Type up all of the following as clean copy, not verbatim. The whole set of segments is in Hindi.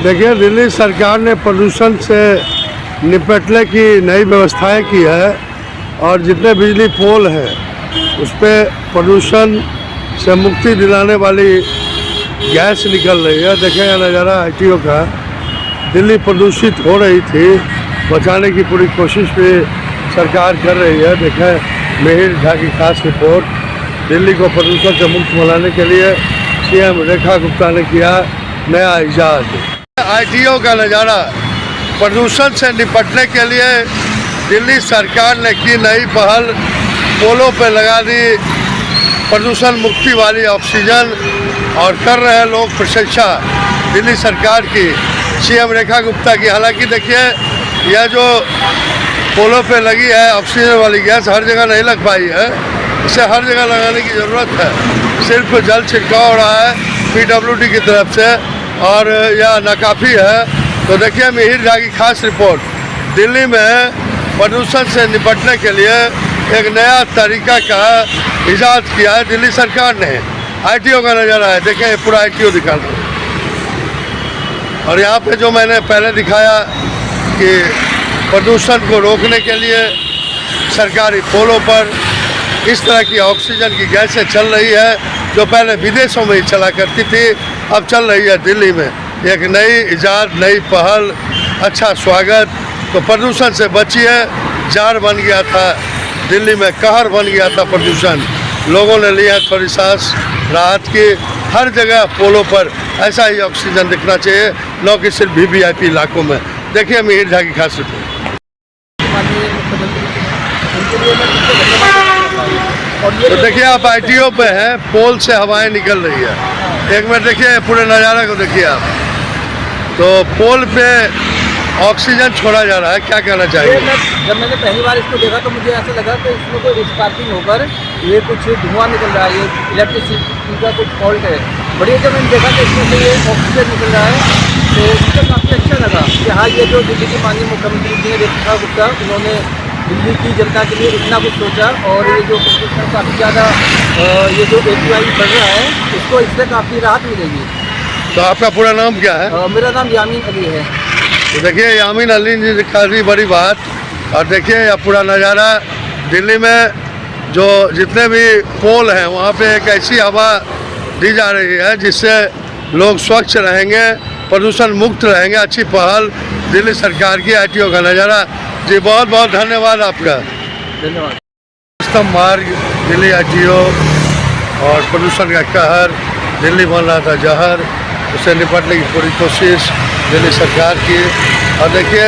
देखिए, दिल्ली सरकार ने प्रदूषण से निपटने की नई व्यवस्थाएं की है और जितने बिजली पोल हैं उस पर प्रदूषण से मुक्ति दिलाने वाली गैस निकल रही है। देखें यह नज़ारा ITO का। दिल्ली प्रदूषित हो रही थी, बचाने की पूरी कोशिश भी सरकार कर रही है। देखें मिहिर झा की खास रिपोर्ट। दिल्ली को प्रदूषण से मुक्त बनाने के लिए CM रेखा गुप्ता ने किया नया इजाद। ITO का नज़ारा। प्रदूषण से निपटने के लिए दिल्ली सरकार ने की नई पहल। पोलों पर लगा दी प्रदूषण मुक्ति वाली ऑक्सीजन और कर रहे हैं लोग प्रशंसा दिल्ली सरकार की, CM रेखा गुप्ता की। हालांकि देखिए, यह जो पोलों पे लगी है ऑक्सीजन वाली गैस हर जगह नहीं लग पाई है। इसे हर जगह लगाने की ज़रूरत है। सिर्फ जल छिड़काव हो रहा है PWD की तरफ से और यह नाकाफ़ी है। तो देखिए मिहिर झा की खास रिपोर्ट। दिल्ली में प्रदूषण से निपटने के लिए एक नया तरीका का इजाद किया है दिल्ली सरकार ने। ITO का नज़ारा है। देखें पूरा ITO दिखा दो। और यहाँ पे जो मैंने पहले दिखाया कि प्रदूषण को रोकने के लिए सरकारी पोलों पर इस तरह की ऑक्सीजन की गैसें चल रही है जो पहले विदेशों में ही चला करती थी, अब चल रही है दिल्ली में। एक नई इजाद, नई पहल, अच्छा स्वागत। तो प्रदूषण से बचिए। जार बन गया था दिल्ली में, कहर बन गया था प्रदूषण। लोगों ने लिया थोड़ी सांस राहत की। हर जगह पोलों पर ऐसा ही ऑक्सीजन दिखना चाहिए, न कि सिर्फ VVIP इलाकों में। देखिए मिहिर झा की खास रिपोर्ट। तो देखिए आप ITO पे हैं, पोल से हवाएं निकल रही है। एक मिनट देखिए पूरे नज़ारे को देखिए आप। तो पोल पे ऑक्सीजन छोड़ा जा रहा है, क्या कहना चाहिए? जब मैंने पहली बार इसको देखा तो मुझे ऐसा लगा कि इसमें कोई स्पार्किंग होकर ये कुछ धुआं निकल रहा है, ये इलेक्ट्रिसिटी का कुछ फॉल्ट है। बढ़िया जब मैंने देखा कि इसमें से ये ऑक्सीजन निकल रहा है तो इसका काफ़ी अच्छा लगा कि हाँ, ये जो दिल्ली के माननीय मुख्यमंत्री जी रेखा गुप्ता, उन्होंने दिल्ली की जनता के लिए इतना कुछ सोचा और ये जो प्रदूषण काफ़ी ज़्यादा ये जो AQI बढ़ रहा है इसको इससे काफ़ी राहत मिलेगी। तो आपका पूरा नाम क्या है? मेरा नाम यामीन अली है। तो देखिए यामीन अली जी काफ़ी बड़ी बात। और देखिए यह पूरा नज़ारा। दिल्ली में जो जितने भी पोल हैं वहाँ पे एक ऐसी हवा दी जा रही है जिससे लोग स्वच्छ रहेंगे, प्रदूषण मुक्त रहेंगे। अच्छी पहल दिल्ली सरकार की। ITO का नज़ारा। जी बहुत बहुत धन्यवाद आपका। धन्यवाद। स्तंभ मार्ग दिल्ली ITO और प्रदूषण का कहर, दिल्ली बन रहा था जहर, उससे निपटने की पूरी कोशिश दिल्ली सरकार की। और देखिए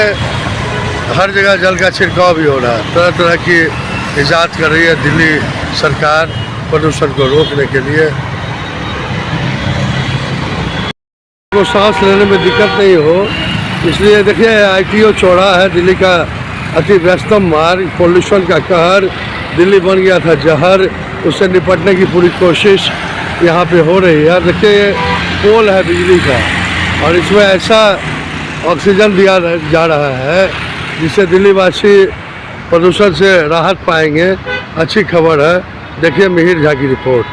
हर जगह जल का छिड़काव भी हो रहा है। तरह तरह की इजाद कर रही है दिल्ली सरकार प्रदूषण को रोकने के लिए। को सांस लेने में दिक्कत नहीं हो इसलिए देखिए ITO चौड़ा है दिल्ली का अति व्यस्तम मार्ग। पोल्यूशन का कहर, दिल्ली बन गया था जहर, उससे निपटने की पूरी कोशिश यहाँ पे हो रही है। देखिए पोल है बिजली का और इसमें ऐसा ऑक्सीजन दिया जा रहा है जिससे दिल्ली वासी प्रदूषण से राहत पाएंगे। अच्छी खबर है। देखिए मिहिर झा की रिपोर्ट।